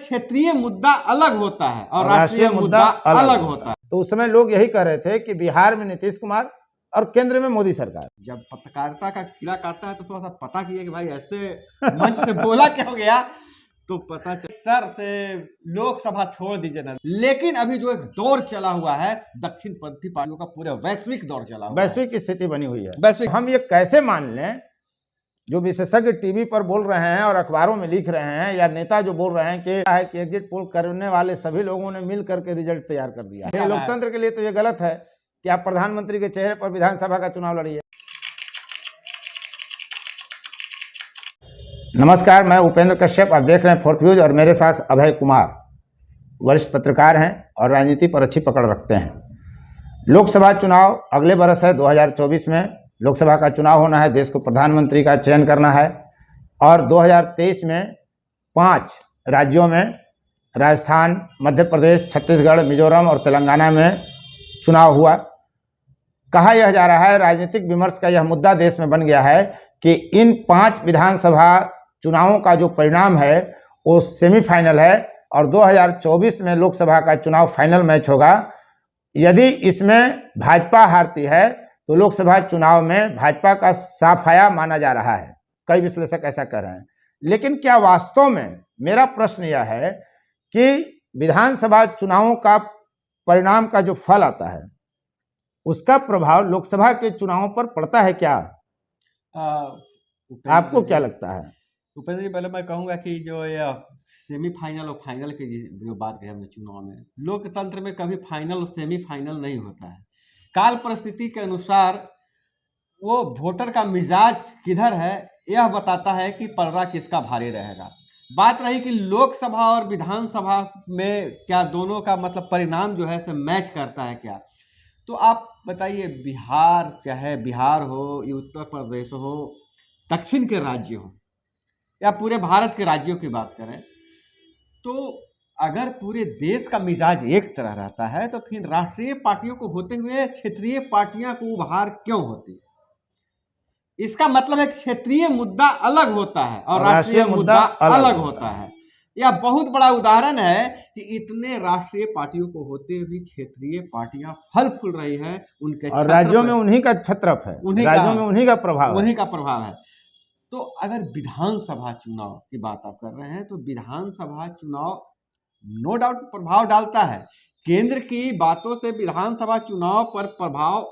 क्षेत्रीय मुद्दा अलग होता है और राष्ट्रीय मुद्दा अलग होता है। तो उस समय लोग यही कह रहे थे कि बिहार में नीतीश कुमार और केंद्र में मोदी सरकार। जब पत्रकारिता का कीड़ा काटता है तो थोड़ा सा पता किया कि भाई ऐसे मंच से बोला क्या हो गया, तो पता चल सर से लोकसभा छोड़ दीजिए ना। लेकिन अभी जो एक दौर चला हुआ है दक्षिणपंथी पार्टियों का, पूरा वैश्विक दौर चला हुआ है, वैश्विक स्थिति बनी हुई है। वैश्विक हम ये कैसे मान लें, जो विशेषज्ञ टीवी पर बोल रहे हैं और अखबारों में लिख रहे हैं, या नेता जो बोल रहे हैं कि एग्जिट पोल करने वाले सभी लोगों ने मिल करके रिजल्ट तैयार कर दिया है। लोकतंत्र के लिए तो ये गलत है कि आप प्रधानमंत्री के चेहरे पर विधानसभा का चुनाव लड़िए। नमस्कार, मैं उपेंद्र कश्यप, आप देख रहे हैं फोर्थ व्यूज और मेरे साथ अभय कुमार, वरिष्ठ पत्रकार हैं और राजनीति पर अच्छी पकड़ रखते हैं। लोकसभा चुनाव अगले बरस है, 2024 में लोकसभा का चुनाव होना है, देश को प्रधानमंत्री का चयन करना है। और 2023 में 5 राज्यों में, राजस्थान, मध्य प्रदेश, छत्तीसगढ़, मिजोरम और तेलंगाना में चुनाव हुआ। कहा यह जा रहा है, राजनीतिक विमर्श का यह मुद्दा देश में बन गया है कि इन 5 विधानसभा चुनावों का जो परिणाम है वो सेमीफाइनल है और 2024 में लोकसभा का चुनाव फाइनल मैच होगा। यदि इसमें भाजपा हारती है तो लोकसभा चुनाव में भाजपा का साफाया माना जा रहा है। कई विश्लेषक ऐसा कह रहे हैं। लेकिन क्या वास्तव में, मेरा प्रश्न यह है कि विधानसभा चुनावों का परिणाम का जो फल आता है उसका प्रभाव लोकसभा के चुनावों पर पड़ता है क्या? आपको क्या लगता है? उपेंद्र जी, पहले मैं कहूंगा कि जो ये सेमीफाइनल और फाइनल की जो बात कही हमने चुनाव में, लोकतंत्र में कभी फाइनल और सेमीफाइनल नहीं होता है। काल परिस्थिति के अनुसार वो वोटर का मिजाज किधर है यह बताता है कि पलड़ा किसका भारी रहेगा। बात रही कि लोकसभा और विधानसभा में क्या दोनों का मतलब परिणाम जो है से मैच करता है क्या, तो आप बताइए, बिहार, चाहे बिहार हो, या उत्तर प्रदेश हो, दक्षिण के राज्य हो, या पूरे भारत के राज्यों की बात करें, तो अगर पूरे देश का मिजाज एक तरह रहता है तो फिर राष्ट्रीय पार्टियों को होते हुए क्षेत्रीय पार्टियां को उभार क्यों होती है? इसका मतलब है क्षेत्रीय मुद्दा अलग होता है और राष्ट्रीय मुद्दा अलग होता है। यह बहुत बड़ा उदाहरण है कि इतने राष्ट्रीय पार्टियों को होते हुए क्षेत्रीय पार्टियां फल फूल रही हैं, उनके और राज्यों में उन्हीं का छत्रप है, राज्यों में उन्हीं का प्रभाव है। तो अगर विधानसभा चुनाव की बात आप कर रहे हैं तो विधानसभा चुनाव नो डाउट प्रभाव डालता है। केंद्र की बातों से विधानसभा चुनाव पर प्रभाव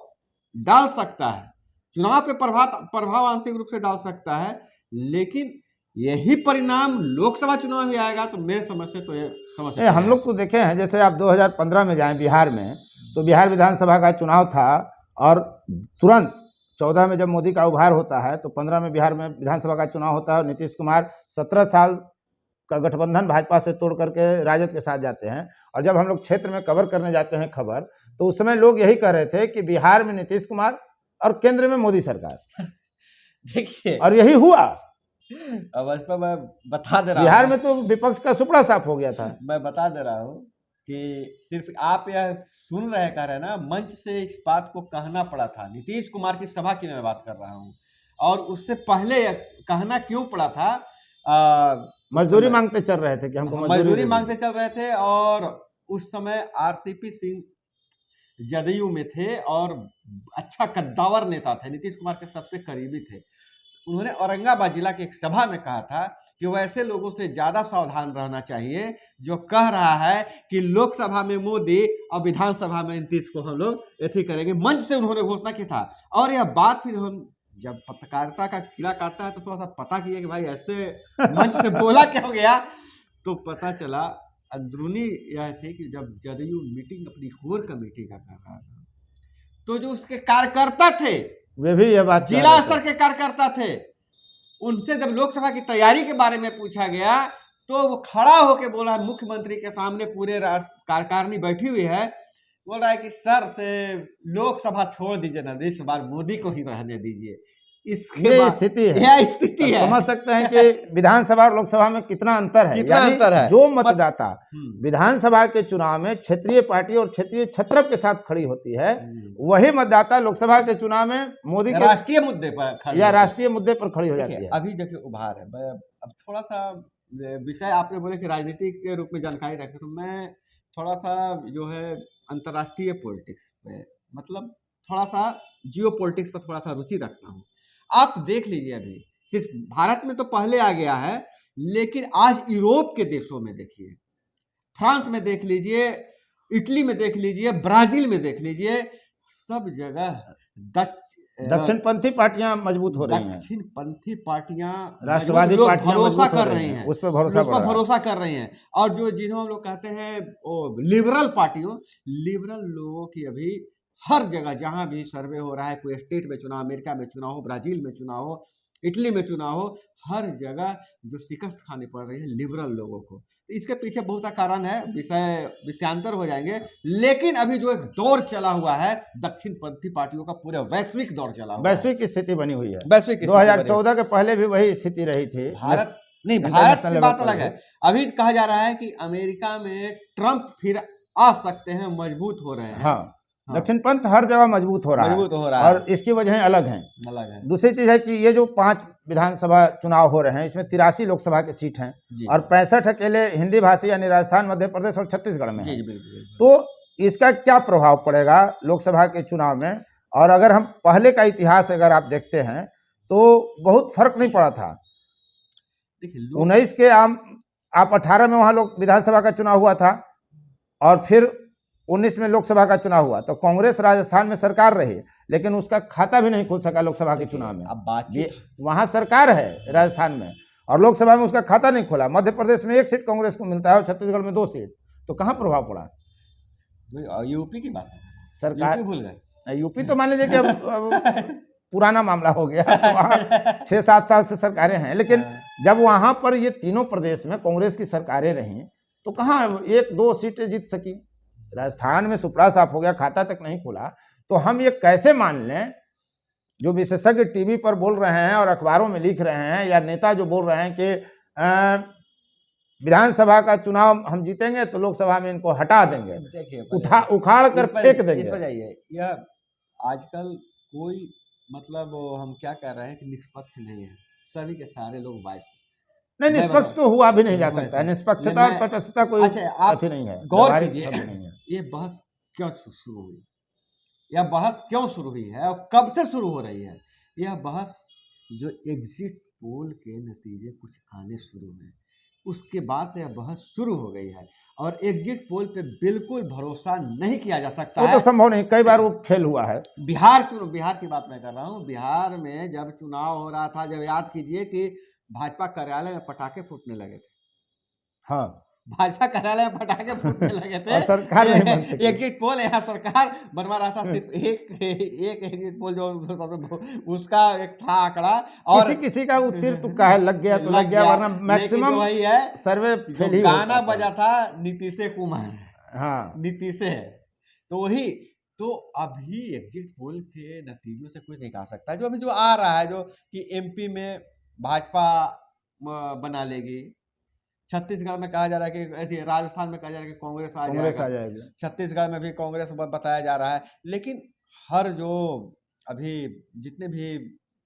डाल सकता है, चुनाव पे प्रभाव आंशिक रूप से डाल सकता है, लेकिन यही परिणाम लोकसभा चुनाव में आएगा तो मेरे समझ से तो ये समझ हम लोग तो देखे हैं। जैसे आप 2015 में जाएं बिहार में, तो बिहार विधानसभा का चुनाव था और तुरंत 14 में जब मोदी का उभार होता है तो 15 में बिहार में विधानसभा का चुनाव होता है और नीतीश कुमार 17 साल का गठबंधन भाजपा से तोड़ करके राजद के साथ जाते हैं। और जब हम लोग क्षेत्र में कवर करने जाते हैं खबर, तो उस समय लोग यही कह रहे थे कि बिहार में नीतीश कुमार और केंद्र में मोदी सरकार। देखिए, और यही हुआ। अब मैं बता दे रहा हूँ, बिहार में तो विपक्ष का सुपड़ा साफ हो गया था। मैं बता दे रहा हूँ कि सिर्फ आप यह सुन रहे कह रहे हैं ना, मंच से इस बात को कहना पड़ा था। नीतीश कुमार की सभा की मैं बात कर रहा हूँ, और उससे पहले कहना क्यों पड़ा था? मजदूरी मांगते चल रहे थे कि हमको मजदूरी मांगते चल रहे थे, और उस समय आरसीपी सिंह जदयू में थे और अच्छा कद्दावर नेता थे, नीतीश कुमार के सबसे करीबी थे। उन्होंने औरंगाबाद जिला की एक सभा में कहा था कि वैसे लोगों से ज्यादा सावधान रहना चाहिए जो कह रहा है कि लोकसभा में मोदी और विधानसभा में नीतीश को हम लोग ऐसे करेंगे। मंच से उन्होंने घोषणा की था। और यह बात फिर हम जब पत्रकारिता का कीड़ा काटता है तो थोड़ा सा पता किया कि भाई ऐसे मंच से बोला क्या हो गया, तो पता चला अंदरूनी यह थी कि जब जदयू मीटिंग अपनी कोर कमेटी का कर रहा था तो जो उसके कार्यकर्ता थे, वे भी यह बात, जिला स्तर के कार्यकर्ता थे, उनसे जब लोकसभा की तैयारी के बारे में पूछा गया तो वो खड़ा होकर बोला, मुख्यमंत्री के सामने पूरे कार्यकारिणी बैठी हुई है, बोल रहा है कि सर से लोकसभा छोड़ दीजिए ना, इस बार मोदी को ही रहने दीजिए। इसके स्थिति है। समझ सकते हैं कि विधानसभा और लोकसभा में कितना अंतर है। जो मतदाता विधानसभा के चुनाव में क्षेत्रीय पार्टी और क्षेत्रीय छत्रप के साथ खड़ी होती है, वही मतदाता लोकसभा के चुनाव में मोदी के राष्ट्रीय मुद्दे पर खड़ी हो जाती है। अभी देखिए उभार है, अब थोड़ा सा विषय आपने बोले कि राजनीति के रूप में जानकारी रखते, तो मैं थोड़ा सा जो है अंतर्राष्ट्रीय पॉलिटिक्स पे, मतलब थोड़ा सा जियो पॉलिटिक्स पर थोड़ा सा रुचि रखता हूँ। आप देख लीजिए, अभी सिर्फ भारत में तो पहले आ गया है, लेकिन आज यूरोप के देशों में देखिए, फ्रांस में देख लीजिए, इटली में देख लीजिए, ब्राजील में देख लीजिए, सब जगह दक्षिणपंथी पार्टियां मजबूत हो रही हैं, दक्षिणपंथी पार्टियां राष्ट्रवादी लोग पार्टियां भरोसा मजबूत हो कर रही रहे हैं, हैं, उस पर भरोसा उस बढ़ पर रहा है। भरोसा कर रही हैं। और जो जिन्हों हम लोग कहते हैं वो लिबरल पार्टियों, लिबरल लोगों की अभी हर जगह जहां भी सर्वे हो रहा है, कोई स्टेट में चुनाव, अमेरिका में चुनाव हो, ब्राजील में चुनाव हो, इटली में चुनाव हो, हर जगह जो शिकस्त खानी पड़ रही है लिबरल लोगों को। तो इसके पीछे बहुत सा कारण है, विषयांतर हो जाएंगे। लेकिन अभी जो एक दौर चला हुआ है दक्षिणपंथी पार्टियों का, पूरा वैश्विक दौर चला हुआ है, वैश्विक स्थिति बनी हुई है। वैश्विक स्थिति 2014 के पहले भी वही स्थिति रही थी। भारत नहीं, भारत इंटरनेशनल की लेवल बात पर अलग भी। है। अभी कहा जा रहा है कि अमेरिका में ट्रंप फिर आ सकते हैं, मजबूत हो रहे हैं। हाँ, दक्षिणपंथ हर जगह मजबूत हो रहा है, और इसकी वजहें अलग हैं। दूसरी चीज है कि ये जो 5 विधानसभा चुनाव हो रहे हैं, इसमें 83 लोकसभा की सीट हैं, और 65 अकेले हिंदी भाषी यानी राजस्थान, मध्य प्रदेश और छत्तीसगढ़ में है। तो इसका क्या प्रभाव पड़ेगा लोकसभा के चुनाव में? और अगर हम पहले का इतिहास अगर आप देखते हैं तो बहुत फर्क नहीं पड़ा था। 19 के आप 18 में वहां लोग विधानसभा का चुनाव हुआ था, और फिर 19 में लोकसभा का चुनाव हुआ, तो कांग्रेस राजस्थान में सरकार रही, लेकिन उसका खाता भी नहीं खुल सका लोकसभा के चुनाव में। अब बातचीत, वहां सरकार है राजस्थान में, और लोकसभा में उसका खाता नहीं खुला। मध्य प्रदेश में 1 सीट कांग्रेस को मिलता है और छत्तीसगढ़ में 2 सीट, तो कहाँ प्रभाव पड़ा? यूपी की बात है, सरकार भूल गए। यूपी तो मान लीजिए कि अब पुराना मामला हो गया, वहाँ 6-7 साल से सरकारें हैं, लेकिन जब वहां पर ये तीनों प्रदेश में कांग्रेस की सरकारें रहीं, तो कहाँ 1-2 सीटें जीत सकी। राजस्थान में सुपड़ा साफ हो गया, खाता तक नहीं खुला। तो हम ये कैसे मान लें, जो विशेषज्ञ टीवी पर बोल रहे हैं और अखबारों में लिख रहे हैं, या नेता जो बोल रहे हैं कि विधानसभा का चुनाव हम जीतेंगे तो लोकसभा में इनको हटा देंगे, उखाड़ कर फेंक देंगे। इस पर जाइए, यह आजकल कोई मतलब हम क्या कह रहे हैं कि निष्पक्ष नहीं है, सभी के सारे लोग बायस। नहीं, निष्पक्ष तो हुआ भी नहीं जा सकता है, निष्पक्षता और तटस्थता कोई अच्छी नहीं है। गौर कीजिए, ये बहस क्यों शुरू हुई, यह बहस क्यों शुरू हुई है और कब से शुरू हो रही है? यह बहस जो एग्जिट पोल के नतीजे कुछ आने शुरू हुए, उसके बाद से यह बहस शुरू हो गई है। और एग्जिट पोल पे बिल्कुल भरोसा नहीं किया जा सकता है, वो तो संभव नहीं, कई बार वो फेल हुआ है। बिहार की बात मैं कर रहा हूँ। बिहार में जब चुनाव हो रहा था, जब याद कीजिए कि भाजपा कार्यालय में पटाखे फूटने लगे थे। हाँ, भाजपा कार्यालय में पटाखे फूटने लगे थे। और सरकार नहीं बन सकी। एग्जिट पोल यहाँ सरकार बनवा रहा था, सिर्फ एक एग्जिट पोल जो उसका एक था आंकड़ा, और किसी का उत्तीर्ण तुक्का है, लग गया तो लग गया, वरना मैक्सिमम वही है सर्वे फेल ही गाना बजा था नीतीश कुमार। हाँ, नीतीश है तो वही। तो अभी एग्जिट पोल के नतीजों से कुछ नहीं कहा सकता। जो अभी जो आ रहा है, जो कि एमपी में भाजपा बना लेगी, छत्तीसगढ़ में कहा जा रहा है कि ऐसे, राजस्थान में कहा जा रहा है कि कांग्रेस आ जाएगी, छत्तीसगढ़ में भी कांग्रेस बताया जा रहा है। लेकिन हर जो अभी जितने भी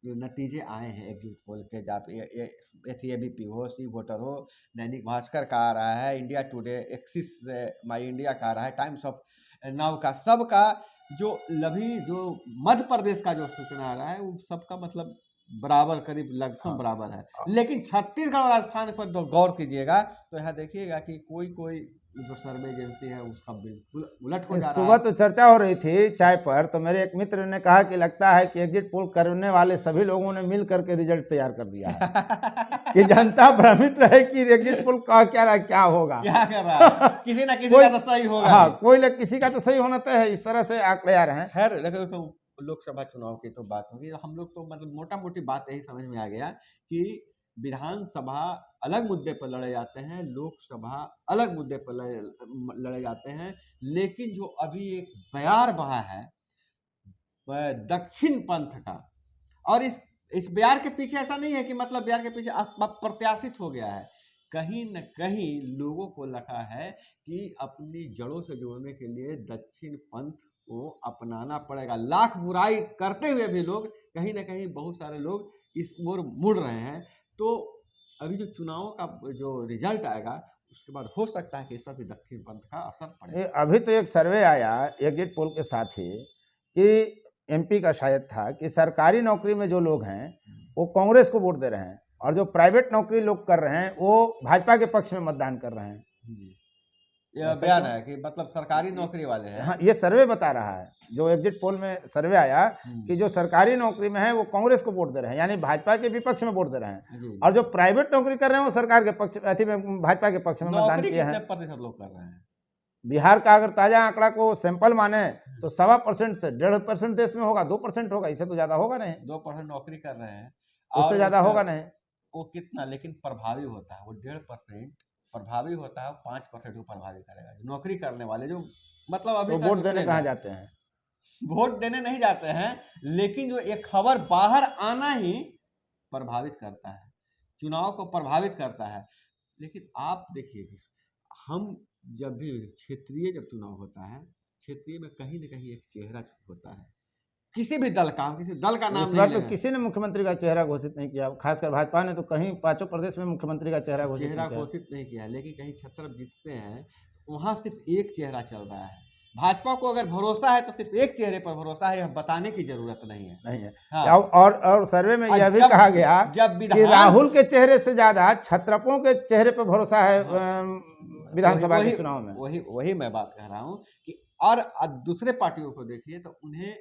नतीजे आए हैं एग्जिट पोल के, एबीपी हो, सी वोटर हो, दैनिक भास्कर का आ रहा है, इंडिया टुडे, एक्सिस माई इंडिया का आ रहा है, टाइम्स ऑफ नाउ का, सबका जो जो मध्य प्रदेश का जो सूचना आ रहा है, वो सबका मतलब बराबर, करीब लगभग बराबर है। लेकिन छत्तीसगढ़ और राजस्थान पर तो गौर कीजिएगा, तो यहाँ देखिएगा कि कोई जो सर्वे एजेंसी है उसका बिल्कुल उलट हो जा रहा है। सुबह तो चर्चा हो रही थी चाय पर, तो मेरे एक मित्र ने कहा कि लगता है कि एग्जिट पोल करने वाले सभी लोगों ने मिल करके रिजल्ट तैयार कर दिया है कि जनता भ्रमित रहे कि एग्जिट पोल क्या होगा, क्या कर रहा है, किसी ना किसी का तो सही होगा। हाँ, किसी का तो सही होना तय है, इस तरह से आंकड़े आ रहे हैं। खैर, देखो लोकसभा चुनाव की तो बात होगी, हम लोग तो मतलब मोटा मोटी बात यही समझ में आ गया कि विधानसभा अलग मुद्दे पर लड़े जाते हैं, लोकसभा अलग मुद्दे पर लड़े जाते हैं। लेकिन जो अभी एक बयार बहा है दक्षिण पंथ का, और इस बयार के पीछे ऐसा नहीं है कि मतलब बयार के पीछे प्रत्याशित हो गया है, कहीं न कहीं लोगों को लगा है कि अपनी जड़ों से जोड़ने के लिए दक्षिण पंथ को अपनाना पड़ेगा। लाख बुराई करते हुए भी लोग कहीं ना कहीं, बहुत सारे लोग इस ओर मुड़ रहे हैं। तो अभी जो चुनावों का जो रिजल्ट आएगा उसके बाद हो सकता है कि इस पर भी दक्षिण पंथ का असर पड़े। अभी तो एक सर्वे आया एग्जिट पोल के साथ ही कि एमपी का शायद था कि सरकारी नौकरी में जो लोग हैं वो कांग्रेस को वोट दे रहे हैं और जो प्राइवेट नौकरी लोग कर रहे हैं वो भाजपा के पक्ष में मतदान कर रहे हैं। यह बयान है कि मतलब सरकारी नौकरी वाले हैं। हाँ, ये सर्वे बता रहा है, जो एग्जिट पोल में सर्वे आया कि जो सरकारी नौकरी में है वो कांग्रेस को वोट दे रहे हैं, यानी भाजपा के विपक्ष में वोट दे रहे हैं, और जो प्राइवेट नौकरी कर रहे हैं वो सरकार के पक्ष अथी में भाजपा के पक्ष में मतदान किए हैं। कितने प्रतिशत लोग कर रहे हैं? बिहार का अगर ताजा आंकड़ा को सैंपल माने तो 1.25% से 1.5% देश में होगा, 2% होगा, इससे तो ज्यादा होगा नहीं। 2% नौकरी कर रहे हैं, उससे ज्यादा होगा नहीं। वो कितना लेकिन प्रभावी होता है, वो 1.5% प्रभावी होता है, 5% को प्रभावी करेगा। नौकरी करने वाले जो मतलब अभी वोट देने कहाँ जाते हैं? वोट देने नहीं जाते हैं, लेकिन जो एक खबर बाहर आना ही प्रभावित करता है, चुनाव को प्रभावित करता है। लेकिन आप देखिए कि हम जब भी क्षेत्रीय जब चुनाव होता है, क्षेत्रीय में कहीं न कहीं एक चेहरा होता है, किसी भी दल का, किसी दल का नाम इस बार तो किसी ने मुख्यमंत्री का चेहरा घोषित नहीं किया, खासकर भाजपा ने तो कहीं 5 प्रदेश में मुख्यमंत्री का चेहरा घोषित नहीं किया। लेकिन कहीं क्षेत्र जीतते हैं तो वहाँ सिर्फ एक चेहरा चल रहा है। भाजपा को अगर भरोसा है तो सिर्फ एक चेहरे पर भरोसा है, यह बताने की जरूरत नहीं है। हाँ। और सर्वे में यह भी कहा गया कि राहुल के चेहरे से ज्यादा छत्रपों के चेहरे पर भरोसा है विधानसभा के चुनाव में। वही मैं बात कह रहा हूँ कि और दूसरे पार्टियों को देखिए तो उन्हें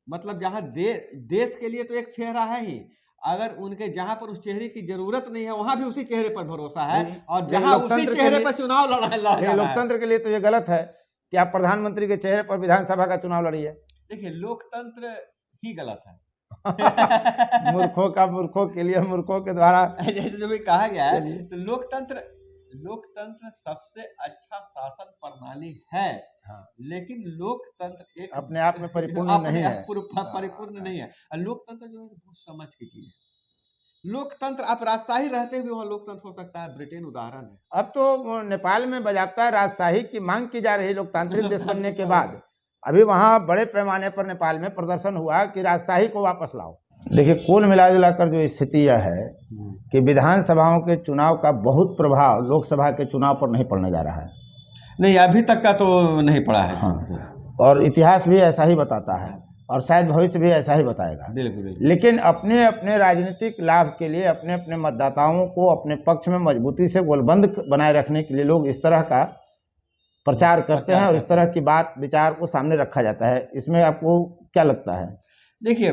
मतलब जहाँ देश के लिए तो एक चेहरा है ही, अगर उनके जहां पर उस चेहरे की जरूरत नहीं है वहां भी उसी चेहरे पर भरोसा है, और जहां उसी चेहरे पर चुनाव लड़ा लोकतंत्र के लिए तो ये गलत है कि आप प्रधानमंत्री के चेहरे पर विधानसभा का चुनाव लड़िए। देखिए लोकतंत्र ही गलत है। मूर्खों के लिए मूर्खों के द्वारा जैसे जो भी कहा गया है, तो लोकतंत्र सबसे अच्छा शासन प्रणाली है। हाँ। लेकिन लोकतंत्र एक अपने आप में परिपूर्ण नहीं है, परिपूर्ण नहीं है। लोकतंत्र जो है बहुत समझ की चीज है। लोकतंत्र आप राजशाही रहते हुए वहाँ लोकतंत्र हो सकता है, ब्रिटेन उदाहरण है। अब तो नेपाल में बजाबता राजशाही की मांग की जा रही लोकतांत्रिक देश बनने के बाद। अभी वहाँ बड़े पैमाने पर नेपाल में प्रदर्शन हुआ कि राजशाही को वापस लाओ। देखिए कुल मिला कर जो स्थिति यह है कि विधानसभाओं के चुनाव का बहुत प्रभाव लोकसभा के चुनाव पर नहीं पड़ने जा रहा है। नहीं, अभी तक का तो नहीं पड़ा है। हाँ। और इतिहास भी ऐसा ही बताता है और शायद भविष्य भी ऐसा ही बताएगा। बिल्कुल। लेकिन अपने अपने राजनीतिक लाभ के लिए अपने अपने मतदाताओं को अपने पक्ष में मजबूती से गोलबंद बनाए रखने के लिए लोग इस तरह का प्रचार करते हैं और इस तरह की बात विचार को सामने रखा जाता है। इसमें आपको क्या लगता है? देखिए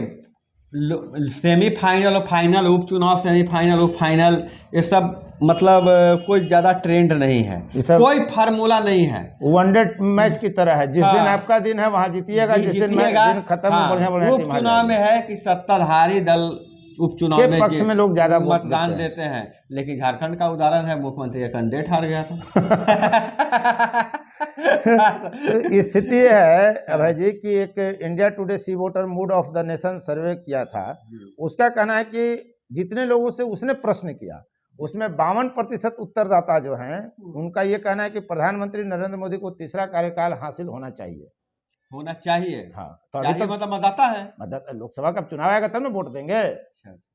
सेमीफाइनल और फाइनल, उपचुनाव, सेमीफाइनल, उपफाइनल, ये सब मतलब कोई ज्यादा ट्रेंड नहीं है, कोई फार्मूला नहीं है। वनडे मैच की तरह है, जिस दिन आपका दिन है वहां जीतिएगा, जिस दिन खत्म बढ़िया उपचुनाव में है कि सत्ताधारी दल उपचुनाव में पक्ष में लोग ज्यादा मतदान देते हैं। लेकिन झारखंड का उदाहरण है, मुख्यमंत्री का कैंडिडेट हार गया था। स्थिति है अभय जी कि एक India Today C voter mood of the nation survey किया था, उसका कहना है कि जितने लोगों से उसने प्रश्न किया उसमें 52% उत्तरदाता जो हैं उनका ये कहना है कि प्रधानमंत्री नरेंद्र मोदी को तीसरा कार्यकाल हासिल होना चाहिए। हाँ, तो अभी तक मतलब मतदाता है, लोकसभा का चुनाव आएगा तब ना वोट देंगे,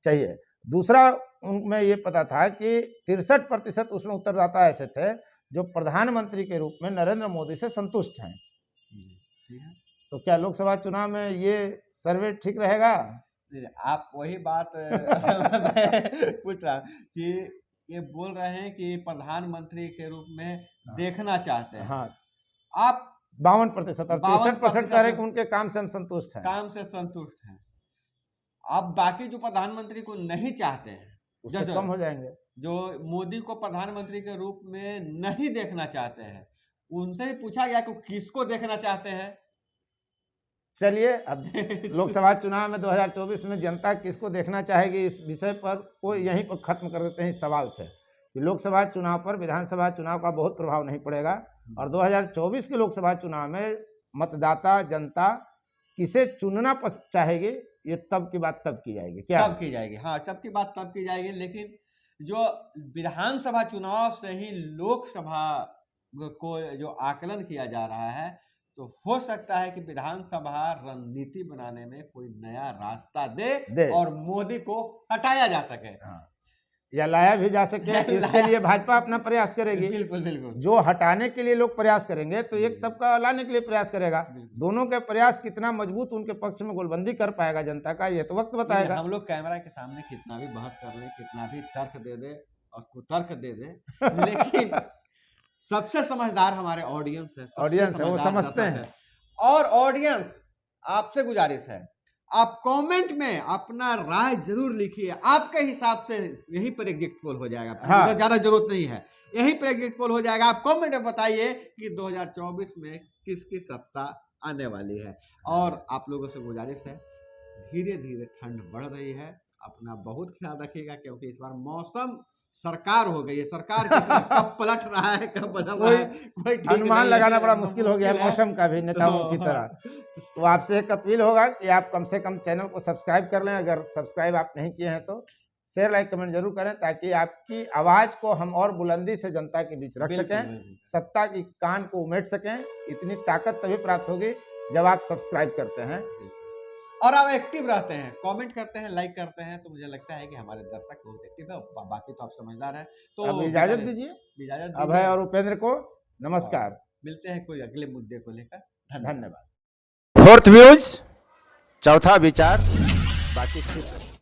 चाहिए। दूसरा उनमें ये पता था कि 63% उसमें उत्तरदाता ऐसे थे जो प्रधानमंत्री के रूप में नरेंद्र मोदी से संतुष्ट हैं। तो क्या लोकसभा चुनाव में ये सर्वे ठीक रहेगा? आप वही बात पूछ रहा कि ये बोल रहे हैं कि प्रधानमंत्री के रूप में देखना चाहते हैं। हाँ, आप 52% और 63% कह रहे कि उनके काम से हम संतुष्ट हैं, अब बाकी जो प्रधानमंत्री को नहीं चाहते हैं उससे कम हो जाएंगे। जो मोदी को प्रधानमंत्री के रूप में नहीं देखना चाहते हैं, उनसे भी पूछा गया कि किसको देखना चाहते हैं। चलिए अब लोकसभा चुनाव में 2024 में जनता किसको देखना चाहेगी, इस विषय पर को यहीं पर खत्म कर देते हैं इस सवाल से कि लोकसभा चुनाव पर विधानसभा चुनाव का बहुत प्रभाव नहीं पड़ेगा, और 2024 के लोकसभा चुनाव में मतदाता जनता किसे चुनना चाहेगी ये तब की बात तब की जाएगी। क्या तब की जाएगी? हाँ, तब की बात तब की जाएगी। लेकिन जो विधानसभा चुनाव से ही लोकसभा को जो आकलन किया जा रहा है, तो हो सकता है कि विधानसभा रणनीति बनाने में कोई नया रास्ता दे और मोदी को हटाया जा सके। हाँ। या लाया भी जा सके, इसके लिए भाजपा अपना प्रयास करेगी। बिल्कुल बिल्कुल। जो हटाने के लिए लोग प्रयास करेंगे तो एक तबका लाने के लिए प्रयास करेगा। दोनों के प्रयास कितना मजबूत उनके पक्ष में गोलबंदी कर पाएगा जनता का, ये तो वक्त बताएगा। हम लोग कैमरा के सामने कितना भी बहस कर लें, कितना भी तर्क दे दे और कुतर्क दे दे, लेकिन सबसे समझदार हमारे ऑडियंस है, ऑडियंस है, वो समझते हैं। और ऑडियंस आपसे गुजारिश है, आप कमेंट में अपना राय जरूर लिखिए। आपके हिसाब से यहीं पर एग्जिट पोल हो जाएगा, हाँ। ज्यादा जरूरत नहीं है, यहीं पर एग्जिट पोल हो जाएगा। आप कमेंट में बताइए कि 2024 में किसकी सत्ता आने वाली है। और आप लोगों से गुजारिश है, धीरे धीरे ठंड बढ़ रही है, अपना बहुत ख्याल रखिएगा, क्योंकि इस बार मौसम सरकार हो गई है, सरकार की तरफ कब पलट रहा है, कब बदल रहा है, कोई ठीक अनुमान नहीं लगाना है। बड़ा मुश्किल हो गया है मौसम का भी, नेताओं की तरह। तो आपसे एक अपील होगा कि आप कम से कम चैनल को सब्सक्राइब कर लें, अगर सब्सक्राइब आप नहीं किए हैं तो शेयर लाइक कमेंट जरूर करें, ताकि आपकी आवाज को हम और बुलंदी से जनता के बीच रख सकें, सत्ता की कान को उमेट सकें। इतनी ताकत तभी प्राप्त होगी जब आप सब्सक्राइब करते हैं और आप एक्टिव रहते हैं, कमेंट करते हैं, लाइक करते हैं, तो मुझे लगता है कि हमारे दर्शक बहुत एक्टिव है। बाकी तो आप समझदार हैं, तो अब इजाजत दीजिए। अभय और उपेंद्र को नमस्कार। मिलते हैं कोई अगले मुद्दे को लेकर। धन्यवाद। फोर्थ व्यूज, चौथा विचार, बाकी ठीक है।